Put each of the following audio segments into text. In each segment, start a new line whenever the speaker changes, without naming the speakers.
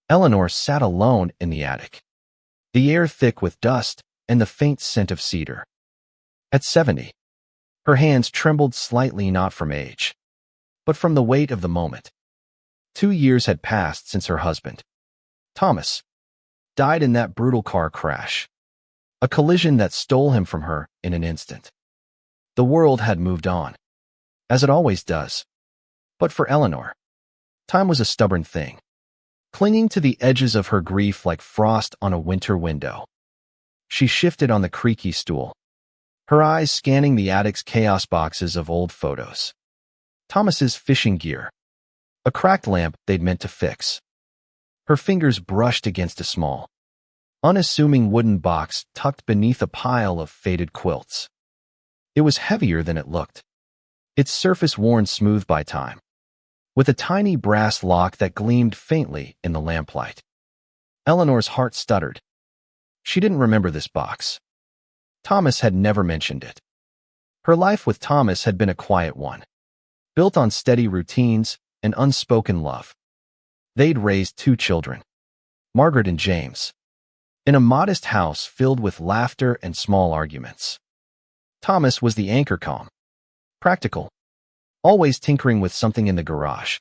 Eleanor sat alone in the attic, the air thick with dust and the faint scent of cedar. At 70, her hands trembled slightly, not from age, but from the weight of the moment. 2 years had passed since her husband, Thomas, died in that brutal car crash, a collision that stole him from her in an instant. The world had moved on, as it always does. But for Eleanor, time was a stubborn thing, clinging to the edges of her grief like frost on a winter window. She shifted on the creaky stool, her eyes scanning the attic's chaos boxes of old photos. Thomas's fishing gear, a cracked lamp they'd meant to fix. Her fingers brushed against a small, unassuming wooden box tucked beneath a pile of faded quilts. It was heavier than it looked, its surface worn smooth by time, with a tiny brass lock that gleamed faintly in the lamplight. Eleanor's heart stuttered. She didn't remember this box. Thomas had never mentioned it. Her life with Thomas had been a quiet one, built on steady routines and unspoken love. They'd raised 2 children, Margaret and James, in a modest house filled with laughter and small arguments. Thomas was the anchor, calm, practical, always tinkering with something in the garage.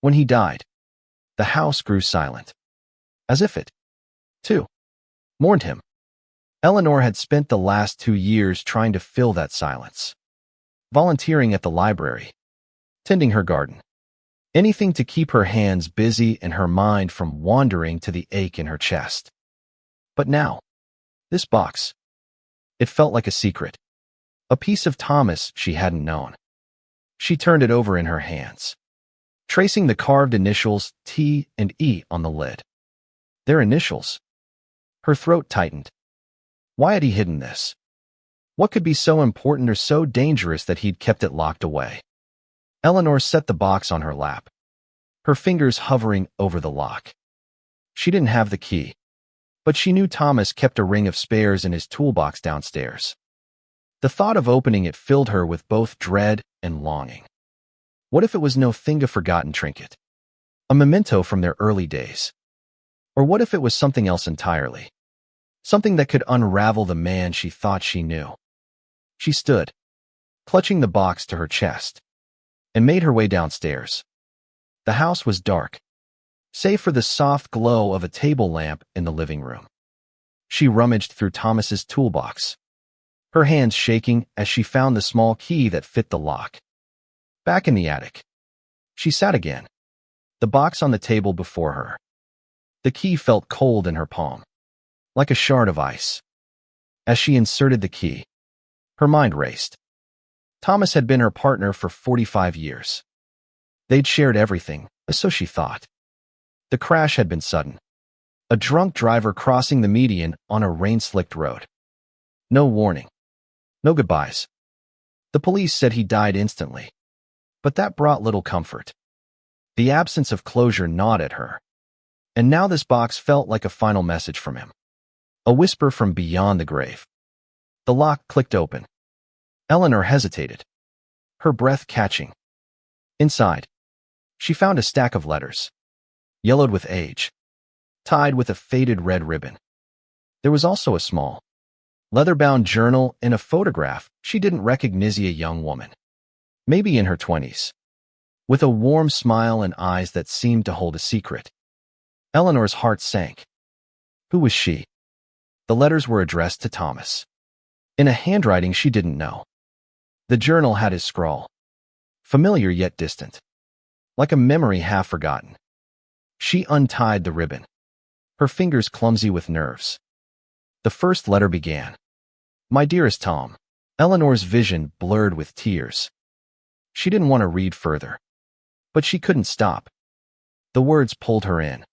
When he died, the house grew silent, as if it, too, mourned him. Eleanor had spent the last 2 years trying to fill that silence, volunteering at the library, tending her garden, anything to keep her hands busy and her mind from wandering to the ache in her chest. But now, this box, it felt like a secret, a piece of Thomas she hadn't known. She turned it over in her hands, tracing the carved initials T and E on the lid. Their initials. Her throat tightened. Why had he hidden this? What could be so important or so dangerous that he'd kept it locked away? Eleanor set the box on her lap, her fingers hovering over the lock. She didn't have the key, but she knew Thomas kept a ring of spares in his toolbox downstairs. The thought of opening it filled her with both dread and longing. What if it was no forgotten trinket, a memento from their early days? Or what if it was something else entirely? Something that could unravel the man she thought she knew. She stood, clutching the box to her chest, and made her way downstairs. The house was dark, save for the soft glow of a table lamp in the living room. She rummaged through Thomas's toolbox, her hands shaking as she found the small key that fit the lock. Back in the attic, she sat again, the box on the table before her. The key felt cold in her palm, like a shard of ice. As she inserted the key, her mind raced. Thomas had been her partner for 45 years. They'd shared everything, so she thought. The crash had been sudden, a drunk driver crossing the median on a rain-slicked road. No warning, no goodbyes. The police said he died instantly, but that brought little comfort. The absence of closure gnawed at her, and now this box felt like a final message from him. A whisper from beyond the grave. The lock clicked open. Eleanor hesitated, her breath catching. Inside, she found a stack of letters, yellowed with age, tied with a faded red ribbon. There was also a small, leather-bound journal and a photograph she didn't recognize, a young woman, maybe in her 20s, with a warm smile and eyes that seemed to hold a secret. Eleanor's heart sank. Who was she? The letters were addressed to Thomas, in a handwriting she didn't know. The journal had his scrawl, familiar yet distant, like a memory half forgotten. She untied the ribbon, her fingers clumsy with nerves. The first letter began, "My dearest Tom." Eleanor's vision blurred with tears. She didn't want to read further, but she couldn't stop. The words pulled her in,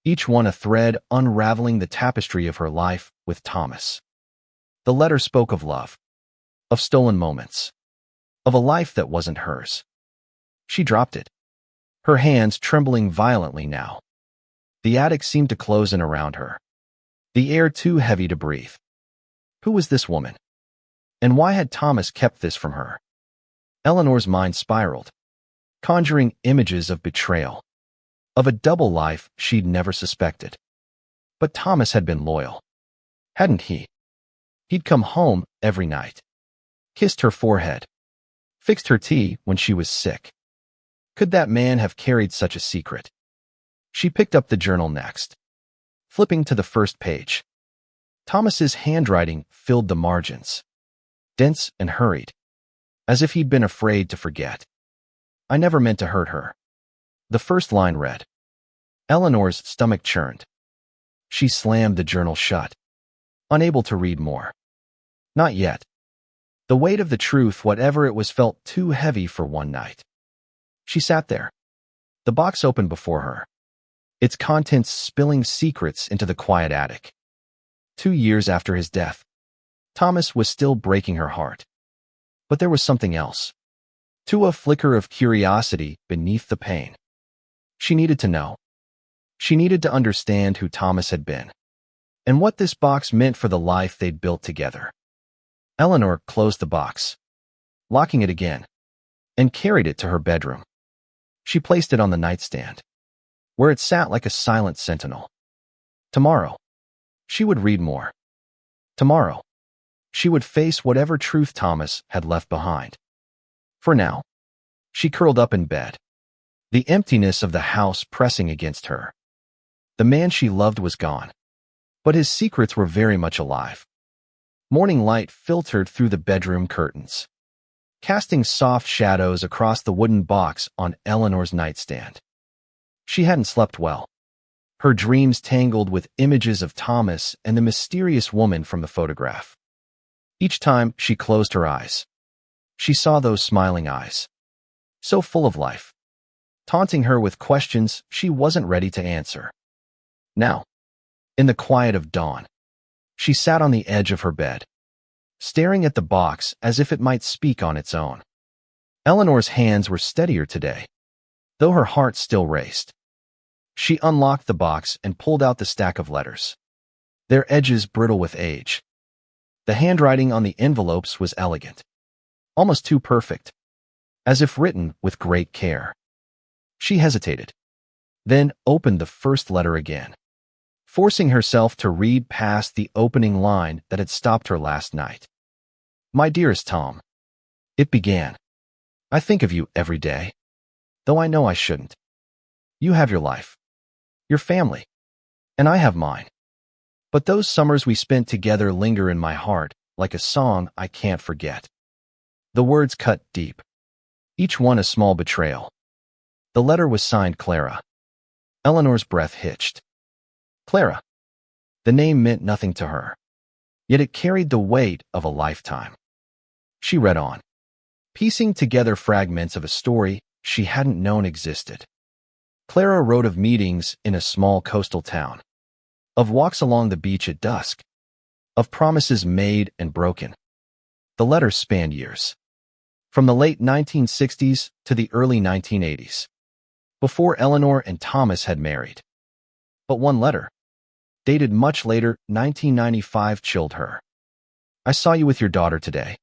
each one a thread unraveling the tapestry of her life with Thomas. The letter spoke of love, of stolen moments, of a life that wasn't hers. She dropped it, her hands trembling violently now. The attic seemed to close in around her, the air too heavy to breathe. Who was this woman? And why had Thomas kept this from her? Eleanor's mind spiraled, conjuring images of betrayal, of a double life she'd never suspected. But Thomas had been loyal, hadn't he? He'd come home every night, kissed her forehead, fixed her tea when she was sick. Could that man have carried such a secret? She picked up the journal next, flipping to the first page. Thomas's handwriting filled the margins, dense and hurried, as if he'd been afraid to forget. I never meant to hurt her. The first line read. Eleanor's stomach churned. She slammed the journal shut, unable to read more. Not yet. The weight of the truth, whatever it was, felt too heavy for one night. She sat there, the box open before her, its contents spilling secrets into the quiet attic. 2 years after his death, Thomas was still breaking her heart. But there was something else. To a flicker of curiosity beneath the pain. She needed to know. She needed to understand who Thomas had been, and what this box meant for the life they'd built together. Eleanor closed the box, locking it again, and carried it to her bedroom. She placed it on the nightstand, where it sat like a silent sentinel. Tomorrow, she would read more. Tomorrow, she would face whatever truth Thomas had left behind. For now, she curled up in bed, the emptiness of the house pressing against her. The man she loved was gone, but his secrets were very much alive. Morning light filtered through the bedroom curtains, casting soft shadows across the wooden box on Eleanor's nightstand. She hadn't slept well, her dreams tangled with images of Thomas and the mysterious woman from the photograph. Each time she closed her eyes, she saw those smiling eyes, so full of life, taunting her with questions she wasn't ready to answer. Now, in the quiet of dawn, she sat on the edge of her bed, staring at the box as if it might speak on its own. Eleanor's hands were steadier today, though her heart still raced. She unlocked the box and pulled out the stack of letters, their edges brittle with age. The handwriting on the envelopes was elegant, almost too perfect, as if written with great care. She hesitated, then opened the first letter again, forcing herself to read past the opening line that had stopped her last night. My dearest Tom, it began. I think of you every day, though I know I shouldn't. You have your life, your family, and I have mine. But those summers we spent together linger in my heart like a song I can't forget. The words cut deep, each one a small betrayal. The letter was signed Clara. Eleanor's breath hitched. Clara. The name meant nothing to her, yet it carried the weight of a lifetime. She read on, piecing together fragments of a story she hadn't known existed. Clara wrote of meetings in a small coastal town, of walks along the beach at dusk, of promises made and broken. The letters spanned years, from the late 1960s to the early 1980s, before Eleanor and Thomas had married. But one letter, dated much later, 1995, chilled her. I saw you with your daughter today,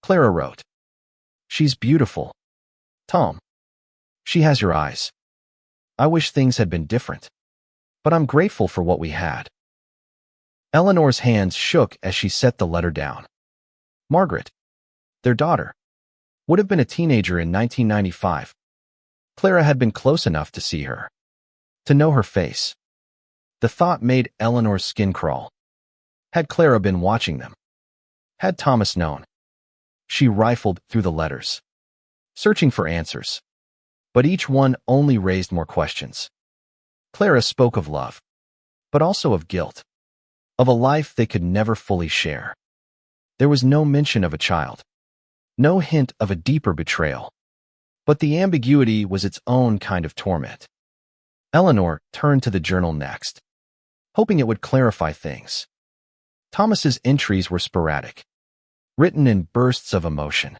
Clara wrote. She's beautiful, Tom. She has your eyes. I wish things had been different, but I'm grateful for what we had. Eleanor's hands shook as she set the letter down. Margaret, their daughter, would have been a teenager in 1995. Clara had been close enough to see her, to know her face. The thought made Eleanor's skin crawl. Had Clara been watching them? Had Thomas known? She rifled through the letters, searching for answers, but each one only raised more questions. Clara spoke of love, but also of guilt, of a life they could never fully share. There was no mention of a child, no hint of a deeper betrayal, but the ambiguity was its own kind of torment. Eleanor turned to the journal next, hoping it would clarify things. Thomas's entries were sporadic, written in bursts of emotion.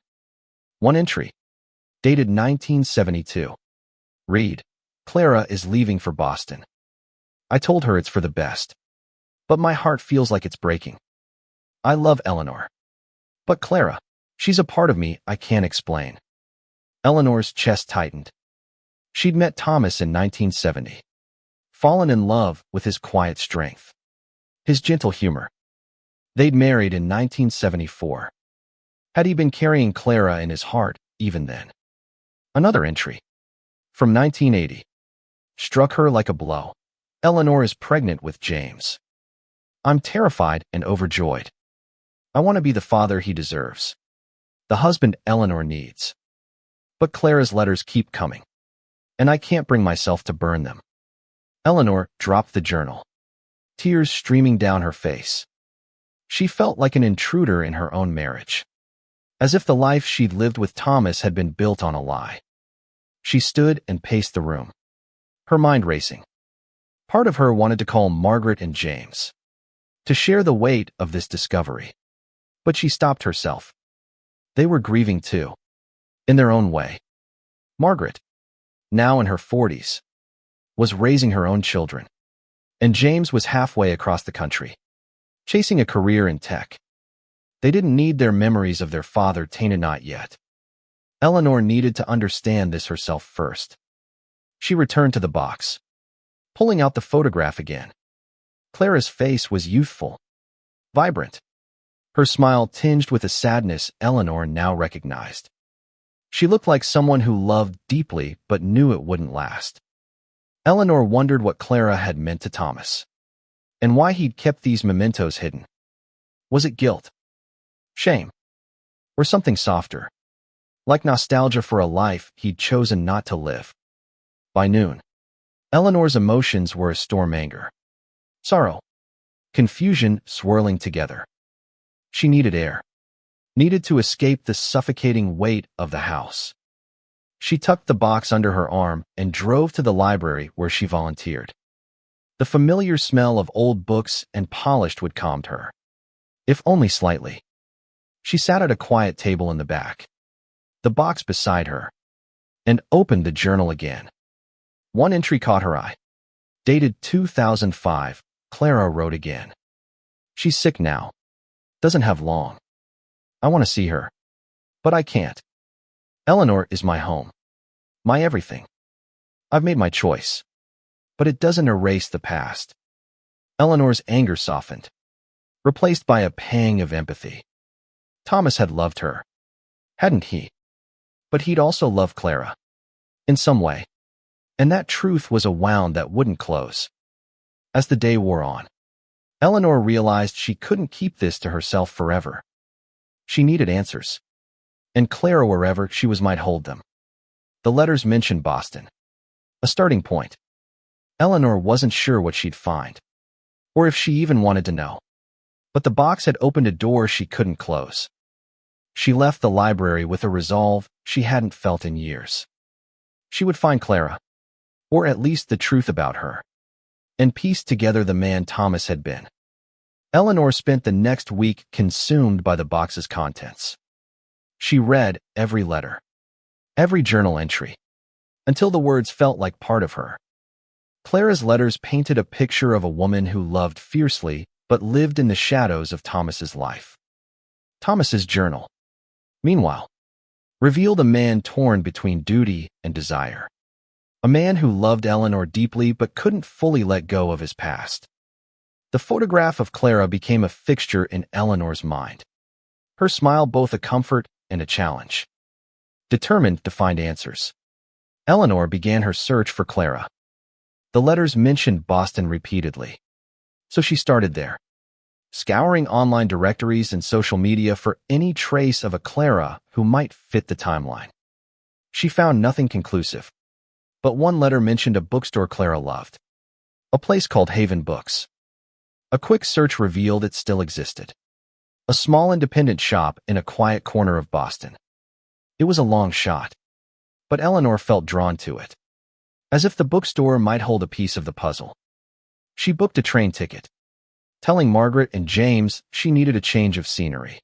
One entry, dated 1972. Read, Clara is leaving for Boston. I told her it's for the best, but my heart feels like it's breaking. I love Eleanor, but Clara, she's a part of me I can't explain. Eleanor's chest tightened. She'd met Thomas in 1970, fallen in love with his quiet strength, his gentle humor. They'd married in 1974. Had he been carrying Clara in his heart even then? Another entry, from 1980, struck her like a blow. Eleanor is pregnant with James. I'm terrified and overjoyed. I want to be the father he deserves, the husband Eleanor needs. But Clara's letters keep coming, and I can't bring myself to burn them. Eleanor dropped the journal, tears streaming down her face. She felt like an intruder in her own marriage, as if the life she'd lived with Thomas had been built on a lie. She stood and paced the room, her mind racing. Part of her wanted to call Margaret and James, to share the weight of this discovery. But she stopped herself. They were grieving too, in their own way. Margaret, now in her 40s, was raising her own children, and James was halfway across the country, chasing a career in tech. They didn't need their memories of their father tainted not yet. Eleanor needed to understand this herself first. She returned to the box, pulling out the photograph again. Clara's face was youthful, vibrant, her smile tinged with a sadness Eleanor now recognized. She looked like someone who loved deeply but knew it wouldn't last. Eleanor wondered what Clara had meant to Thomas, and why he'd kept these mementos hidden. Was it guilt, shame, or something softer, like nostalgia for a life he'd chosen not to live? By noon, Eleanor's emotions were a storm: anger, sorrow, confusion swirling together. She needed air, needed to escape the suffocating weight of the house. She tucked the box under her arm and drove to the library where she volunteered. The familiar smell of old books and polished wood calmed her, if only slightly. She sat at a quiet table in the back, the box beside her, and opened the journal again. One entry caught her eye. Dated 2005, Clara wrote again. She's sick now. Doesn't have long. I want to see her, but I can't. Eleanor is my home, my everything. I've made my choice, but it doesn't erase the past. Eleanor's anger softened, replaced by a pang of empathy. Thomas had loved her, hadn't he? But he'd also loved Clara, in some way, and that truth was a wound that wouldn't close. As the day wore on, Eleanor realized she couldn't keep this to herself forever. She needed answers, and Clara, wherever she was, might hold them. The letters mentioned Boston, a starting point. Eleanor wasn't sure what she'd find, or if she even wanted to know. But the box had opened a door she couldn't close. She left the library with a resolve she hadn't felt in years. She would find Clara, or at least the truth about her, and piece together the man Thomas had been. Eleanor spent the next week consumed by the box's contents. She read every letter, every journal entry, until the words felt like part of her. Clara's letters painted a picture of a woman who loved fiercely but lived in the shadows of Thomas's life. Thomas's journal, meanwhile, revealed a man torn between duty and desire. A man who loved Eleanor deeply but couldn't fully let go of his past. The photograph of Clara became a fixture in Eleanor's mind, her smile both a comfort and a challenge. Determined to find answers, Eleanor began her search for Clara. The letters mentioned Boston repeatedly, so she started there, scouring online directories and social media for any trace of a Clara who might fit the timeline. She found nothing conclusive, but one letter mentioned a bookstore Clara loved, a place called Haven Books. A quick search revealed it still existed, a small independent shop in a quiet corner of Boston. It was a long shot, but Eleanor felt drawn to it, as if the bookstore might hold a piece of the puzzle. She booked a train ticket, telling Margaret and James she needed a change of scenery.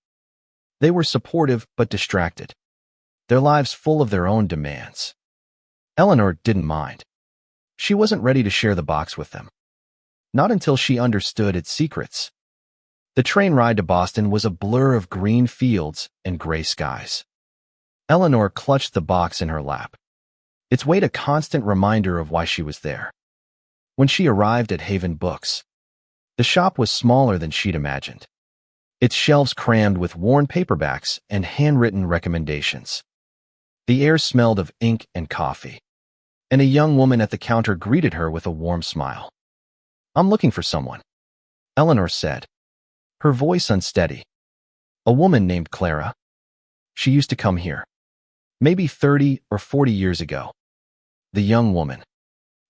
They were supportive but distracted, their lives full of their own demands. Eleanor didn't mind. She wasn't ready to share the box with them, not until she understood its secrets. The train ride to Boston was a blur of green fields and gray skies. Eleanor clutched the box in her lap, its weight a constant reminder of why she was there. When she arrived at Haven Books, the shop was smaller than she'd imagined, its shelves crammed with worn paperbacks and handwritten recommendations. The air smelled of ink and coffee, and a young woman at the counter greeted her with a warm smile. "I'm looking for someone," Eleanor said, her voice unsteady. "A woman named Clara. She used to come here, maybe 30 or 40 years ago." The young woman,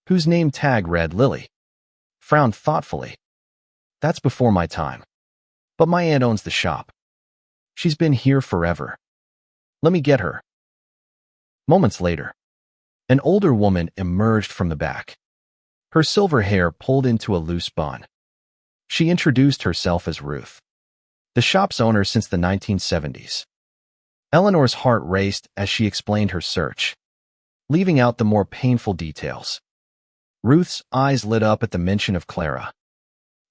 whose name tag read Lily, frowned thoughtfully. "That's before my time. But my aunt owns the shop. She's been here forever. Let me get her." Moments later, an older woman emerged from the back, her silver hair pulled into a loose bun. She introduced herself as Ruth, the shop's owner since the 1970s. Eleanor's heart raced as she explained her search, leaving out the more painful details. Ruth's eyes lit up at the mention of Clara.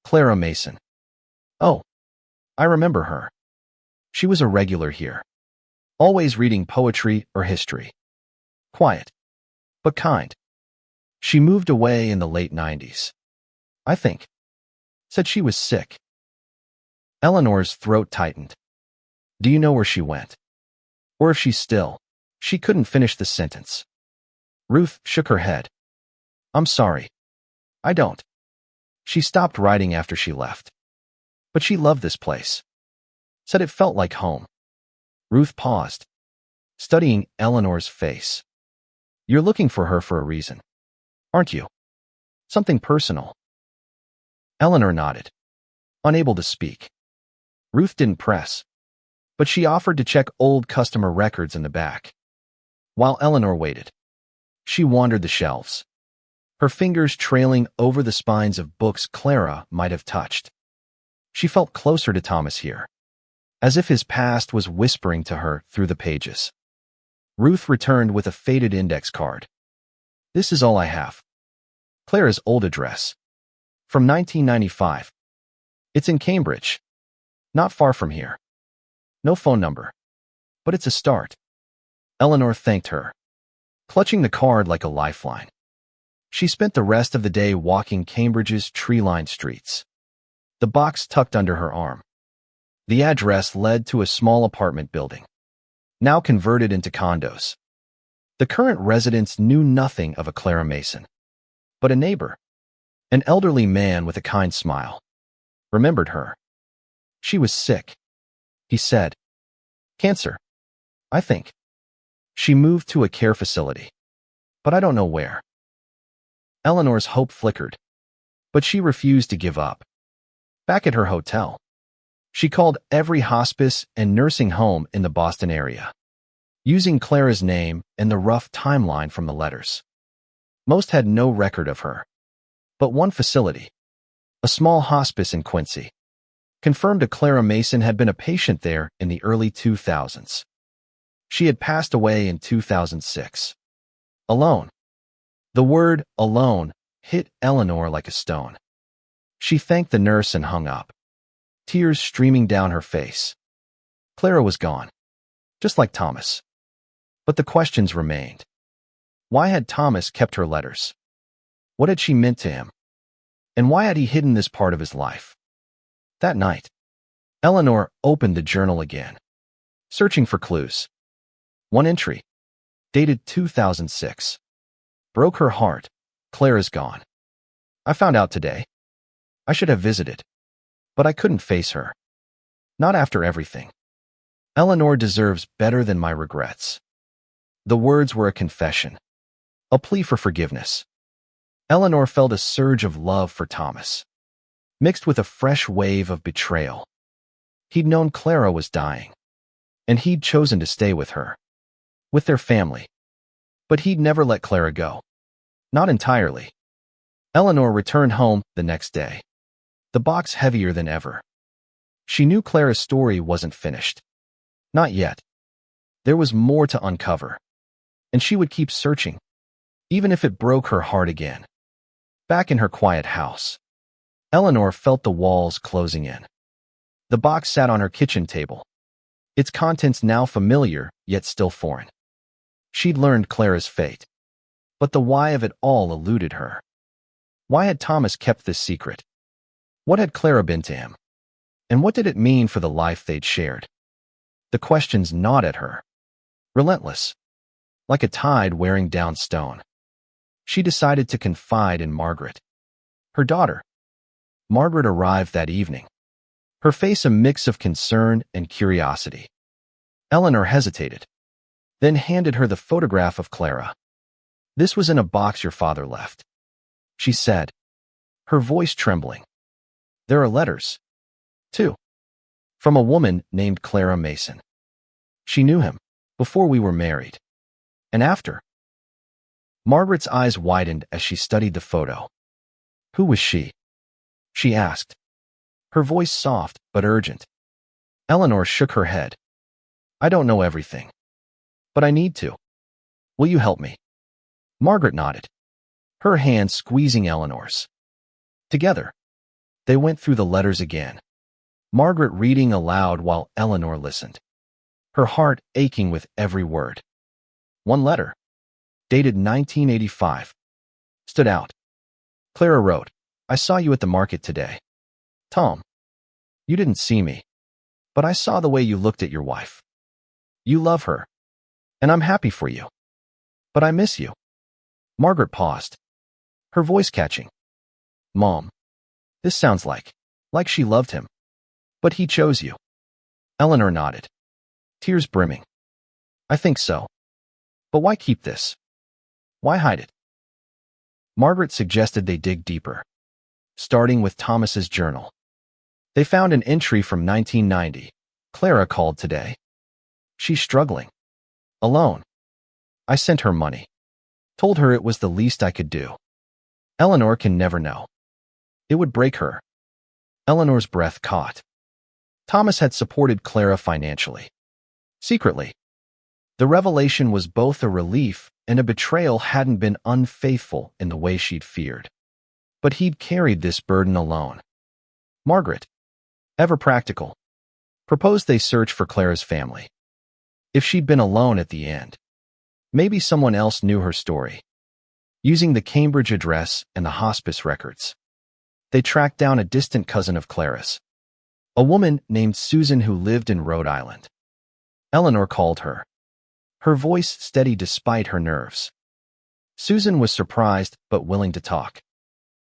Clara Mason. "Oh, I remember her. She was a regular here, always reading poetry or history. Quiet, but kind. She moved away in the late 90s. I think. Said she was sick." Eleanor's throat tightened. "Do you know where she went? Or if she's still—" She couldn't finish the sentence. Ruth shook her head. "I'm sorry. I don't." She stopped writing after she left. But she loved this place. Said it felt like home. Ruth paused, studying Eleanor's face. "You're looking for her for a reason, aren't you? Something personal?" Eleanor nodded, unable to speak. Ruth didn't press, but she offered to check old customer records in the back. While Eleanor waited, she wandered the shelves, her fingers trailing over the spines of books Clara might have touched. She felt closer to Thomas here, as if his past was whispering to her through the pages. Ruth returned with a faded index card. "This is all I have. Clara's old address. From 1995. It's in Cambridge. Not far from here. No phone number. But it's a start." Eleanor thanked her, clutching the card like a lifeline. She spent the rest of the day walking Cambridge's tree-lined streets, the box tucked under her arm. The address led to a small apartment building, now converted into condos. The current residents knew nothing of a Clara Mason, but a neighbor, an elderly man with a kind smile, remembered her. "She was sick," he said. "Cancer, I think. She moved to a care facility, but I don't know where." Eleanor's hope flickered, but she refused to give up. Back at her hotel, she called every hospice and nursing home in the Boston area, using Clara's name and the rough timeline from the letters. Most had no record of her, but one facility, a small hospice in Quincy, confirmed a Clara Mason had been a patient there in the early 2000s. She had passed away in 2006. Alone. The word alone hit Eleanor like a stone. She thanked the nurse and hung up, tears streaming down her face. Clara was gone, just like Thomas. But the questions remained. Why had Thomas kept her letters? What had she meant to him? And why had he hidden this part of his life? That night, Eleanor opened the journal again, searching for clues. One entry, dated 2006. Broke her heart. Clara's gone. I found out today. I should have visited, but I couldn't face her. Not after everything. Eleanor deserves better than my regrets. The words were a confession, a plea for forgiveness. Eleanor felt a surge of love for Thomas, mixed with a fresh wave of betrayal. He'd known Clara was dying, and he'd chosen to stay with her, with their family. But he'd never let Clara go. Not entirely. Eleanor returned home the next day, the box heavier than ever. She knew Clara's story wasn't finished. Not yet. There was more to uncover, and she would keep searching, even if it broke her heart again. Back in her quiet house, Eleanor felt the walls closing in. The box sat on her kitchen table, its contents now familiar yet still foreign. She'd learned Clara's fate, But the why of it all eluded her. Why had Thomas kept this secret? What had Clara been to him? And what did it mean for the life they'd shared? The questions gnawed at her, relentless, like a tide wearing down stone. She decided to confide in Margaret, her daughter. Margaret arrived that evening, her face a mix of concern and curiosity. Eleanor hesitated, then handed her the photograph of Clara. "This was in a box your father left," she said, her voice trembling. "There are letters, too, from a woman named Clara Mason. She knew him before we were married, and after." Margaret's eyes widened as she studied the photo. "Who was she?" she asked, her voice soft but urgent. Eleanor shook her head. "I don't know everything, but I need to. Will you help me?" Margaret nodded, her hand squeezing Eleanor's. Together, they went through the letters again, Margaret reading aloud while Eleanor listened, her heart aching with every word. One letter, dated 1985, stood out. Clara wrote, "I saw you at the market today. Tom, you didn't see me, but I saw the way you looked at your wife. You love her, and I'm happy for you. But I miss you." Margaret paused, her voice catching. "Mom, this sounds like she loved him. But he chose you." Eleanor nodded, tears brimming. "I think so. But why keep this? Why hide it?" Margaret suggested they dig deeper, starting with Thomas's journal. They found an entry from 1990. "Clara called today. She's struggling. Alone. I sent her money. Told her it was the least I could do. Eleanor can never know. It would break her." Eleanor's breath caught. Thomas had supported Clara financially, secretly. The revelation was both a relief and a betrayal. Hadn't been unfaithful in the way she'd feared. But he'd carried this burden alone. Margaret, ever practical, proposed they search for Clara's family. If she'd been alone at the end, maybe someone else knew her story. Using the Cambridge address and the hospice records, they tracked down a distant cousin of Clara's, a woman named Susan who lived in Rhode Island. Eleanor called her, her voice steady despite her nerves. Susan was surprised but willing to talk.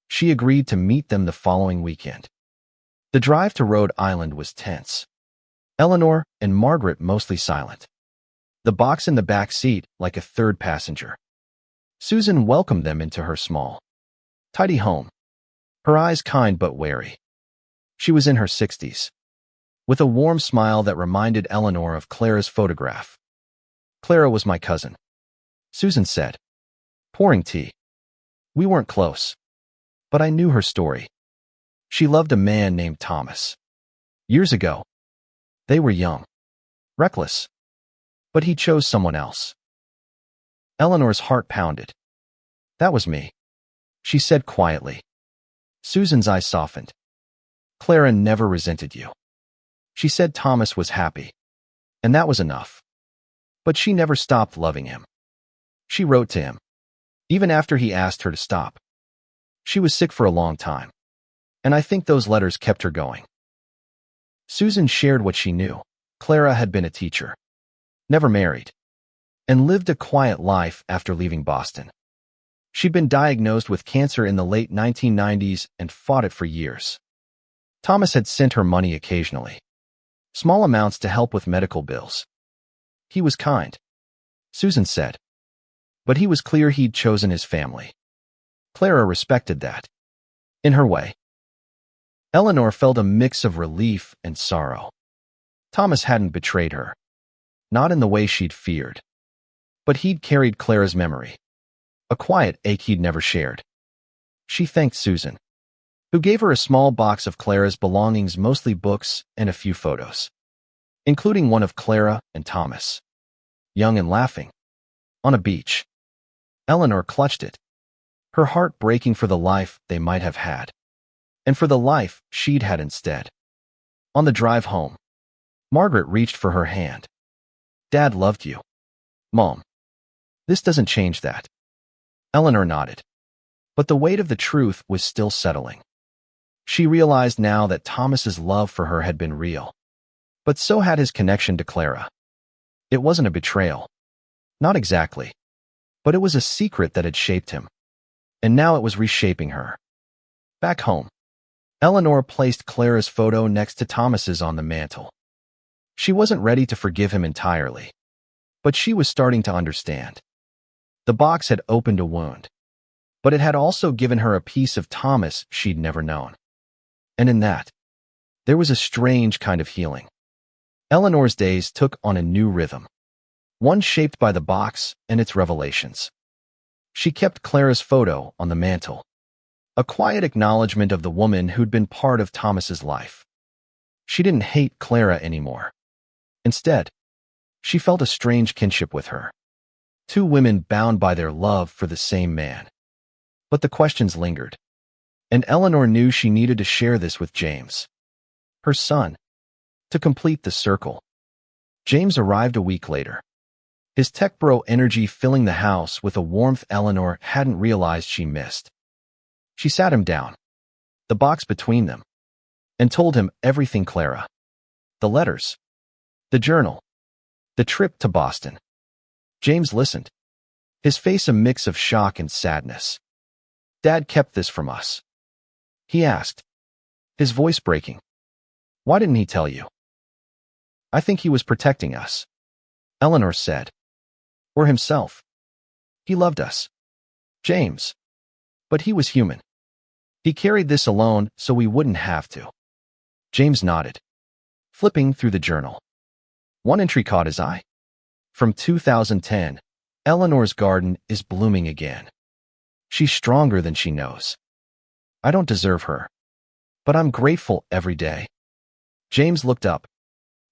She agreed to meet them the following weekend. The drive to Rhode Island was tense. Eleanor and Margaret mostly silent, the box in the back seat like a third passenger. Susan welcomed them into her small, tidy home, her eyes kind but wary. She was in her 60s, with a warm smile that reminded Eleanor of Clara's photograph. "Clara was my cousin," Susan said, pouring tea. "We weren't close, but I knew her story. She loved a man named Thomas. Years ago, they were young, reckless, but he chose someone else." Eleanor's heart pounded. "That was me," she said quietly. Susan's eyes softened. "Clara never resented you. She said Thomas was happy, and that was enough. But she never stopped loving him. She wrote to him, even after he asked her to stop. She was sick for a long time, and I think those letters kept her going." Susan shared what she knew. Clara had been a teacher, never married, and lived a quiet life after leaving Boston. She'd been diagnosed with cancer in the late 1990s and fought it for years. Thomas had sent her money occasionally, small amounts to help with medical bills. He was kind, Susan said, but he was clear he'd chosen his family. Clara respected that, in her way. Eleanor felt a mix of relief and sorrow. Thomas hadn't betrayed her, not in the way she'd feared. But he'd carried Clara's memory, a quiet ache he'd never shared. She thanked Susan, who gave her a small box of Clara's belongings, mostly books and a few photos, including one of Clara and Thomas, young and laughing, on a beach. Eleanor clutched it, her heart breaking for the life they might have had, and for the life she'd had instead. On the drive home, Margaret reached for her hand. "Dad loved you, Mom. This doesn't change that." Eleanor nodded. But the weight of the truth was still settling. She realized now that Thomas's love for her had been real. But so had his connection to Clara. It wasn't a betrayal. Not exactly. But it was a secret that had shaped him. And now it was reshaping her. Back home, Eleanor placed Clara's photo next to Thomas's on the mantel. She wasn't ready to forgive him entirely. But she was starting to understand. The box had opened a wound. But it had also given her a piece of Thomas she'd never known. And in that, there was a strange kind of healing. Eleanor's days took on a new rhythm, one shaped by the box and its revelations. She kept Clara's photo on the mantel, a quiet acknowledgement of the woman who'd been part of Thomas's life. She didn't hate Clara anymore. Instead, she felt a strange kinship with her. Two women bound by their love for the same man. But the questions lingered. And Eleanor knew she needed to share this with James, her son, to complete the circle. James arrived a week later, his tech bro energy filling the house with a warmth Eleanor hadn't realized she missed. She sat him down, the box between them, and told him everything. Clara, the letters, the journal, the trip to Boston. James listened, his face a mix of shock and sadness. Dad kept this from us, he asked, his voice breaking. Why didn't he tell you? I think he was protecting us, Eleanor said. Or himself. He loved us, James. But he was human. He carried this alone so we wouldn't have to. James nodded, flipping through the journal. One entry caught his eye. From 2010, Eleanor's garden is blooming again. She's stronger than she knows. I don't deserve her, but I'm grateful every day. James looked up,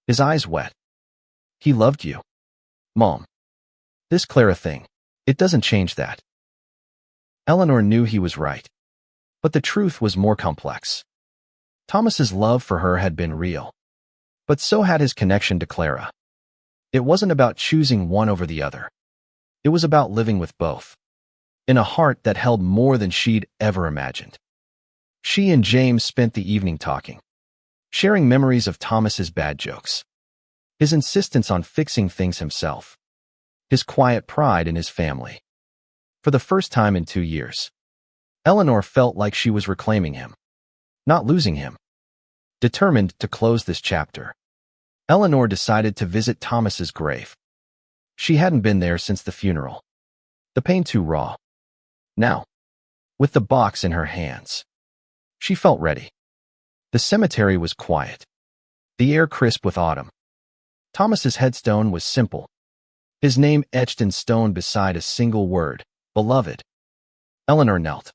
his eyes wet. He loved you, Mom. This Clara thing, it doesn't change that. Eleanor knew he was right, but the truth was more complex. Thomas's love for her had been real, but so had his connection to Clara. It wasn't about choosing one over the other. It was about living with both, in a heart that held more than she'd ever imagined. She and James spent the evening talking, sharing memories of Thomas's bad jokes, his insistence on fixing things himself, his quiet pride in his family. For the first time in 2 years, Eleanor felt like she was reclaiming him, not losing him. Determined to close this chapter, Eleanor decided to visit Thomas's grave. She hadn't been there since the funeral, the pain too raw. Now, with the box in her hands, she felt ready. The cemetery was quiet, the air crisp with autumn. Thomas's headstone was simple, his name etched in stone beside a single word, beloved. Eleanor knelt,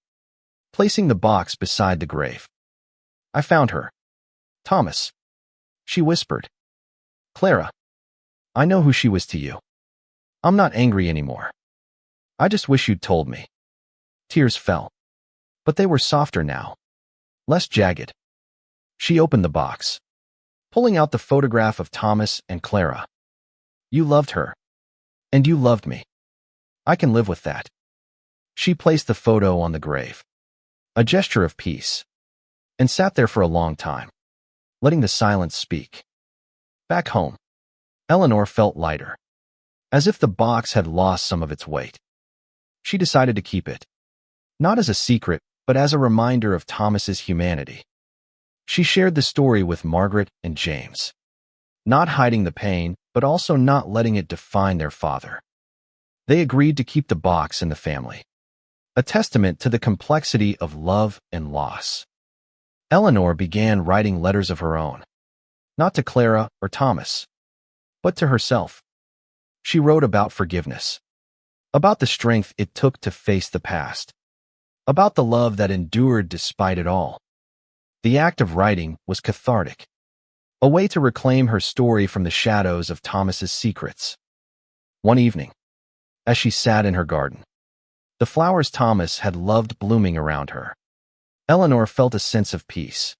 placing the box beside the grave. I found her, Thomas, she whispered. Clara, I know who she was to you. I'm not angry anymore. I just wish you'd told me. Tears fell, but they were softer now, less jagged. She opened the box, pulling out the photograph of Thomas and Clara. You loved her, and you loved me. I can live with that. She placed the photo on the grave, a gesture of peace, and sat there for a long time, letting the silence speak. Back home, Eleanor felt lighter, as if the box had lost some of its weight. She decided to keep it, not as a secret, but as a reminder of Thomas's humanity. She shared the story with Margaret and James, not hiding the pain, but also not letting it define their father. They agreed to keep the box in the family, a testament to the complexity of love and loss. Eleanor began writing letters of her own, not to Clara or Thomas, but to herself. She wrote about forgiveness, about the strength it took to face the past, about the love that endured despite it all. The act of writing was cathartic, a way to reclaim her story from the shadows of Thomas's secrets. One evening, as she sat in her garden, the flowers Thomas had loved blooming around her, Eleanor felt a sense of peace.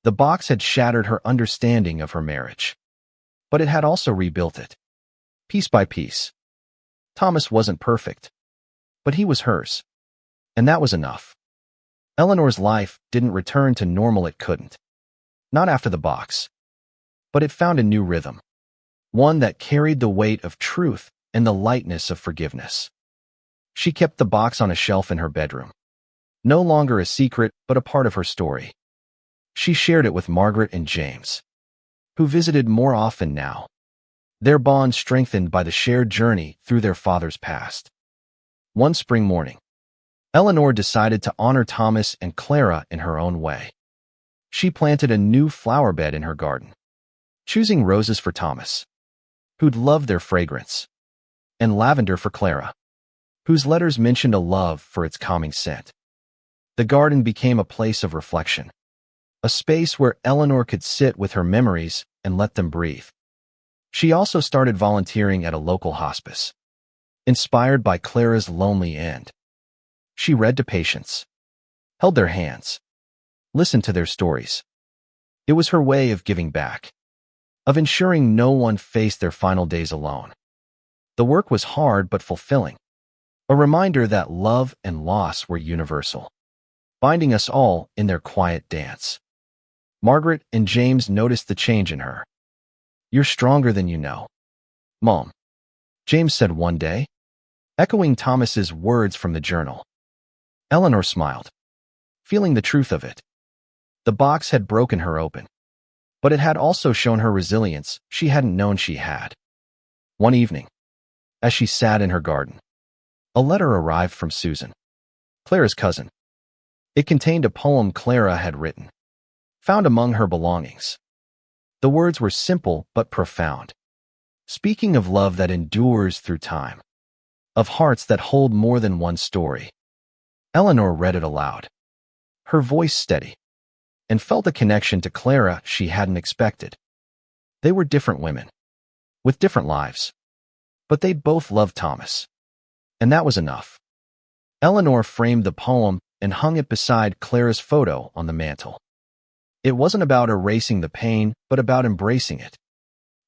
The box had shattered her understanding of her marriage, but it had also rebuilt it, piece by piece. Thomas wasn't perfect, but he was hers. And that was enough. Eleanor's life didn't return to normal. It couldn't. Not after the box. But it found a new rhythm. One that carried the weight of truth and the lightness of forgiveness. She kept the box on a shelf in her bedroom. No longer a secret, but a part of her story. She shared it with Margaret and James, who visited more often now, their bond strengthened by the shared journey through their father's past. One spring morning, Eleanor decided to honor Thomas and Clara in her own way. She planted a new flower bed in her garden, choosing roses for Thomas, who'd love their fragrance, and lavender for Clara, whose letters mentioned a love for its calming scent. The garden became a place of reflection, a space where Eleanor could sit with her memories and let them breathe. She also started volunteering at a local hospice, inspired by Clara's lonely end. She read to patients, held their hands, listened to their stories. It was her way of giving back, of ensuring no one faced their final days alone. The work was hard but fulfilling, a reminder that love and loss were universal, binding us all in their quiet dance. Margaret and James noticed the change in her. "You're stronger than you know, Mom," James said one day, echoing Thomas's words from the journal. Eleanor smiled, feeling the truth of it. The box had broken her open, but it had also shown her resilience she hadn't known she had. One evening, as she sat in her garden, a letter arrived from Susan, Clara's cousin. It contained a poem Clara had written, found among her belongings. The words were simple but profound, speaking of love that endures through time, of hearts that hold more than one story. Eleanor read it aloud, her voice steady, and felt a connection to Clara she hadn't expected. They were different women, with different lives, but they both loved Thomas, and that was enough. Eleanor framed the poem and hung it beside Clara's photo on the mantel. It wasn't about erasing the pain, but about embracing it,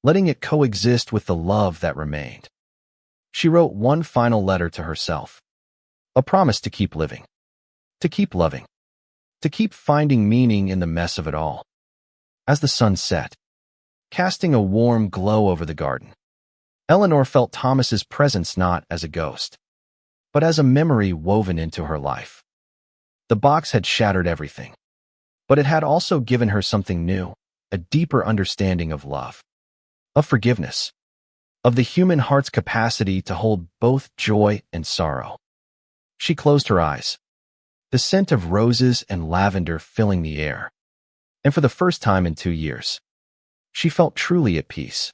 letting it coexist with the love that remained. She wrote one final letter to herself, a promise to keep living, to keep loving, to keep finding meaning in the mess of it all. As the sun set, casting a warm glow over the garden, Eleanor felt Thomas's presence not as a ghost, but as a memory woven into her life. The box had shattered everything, but it had also given her something new, a deeper understanding of love, of forgiveness, of the human heart's capacity to hold both joy and sorrow. She closed her eyes, the scent of roses and lavender filling the air, and for the first time in 2 years, she felt truly at peace.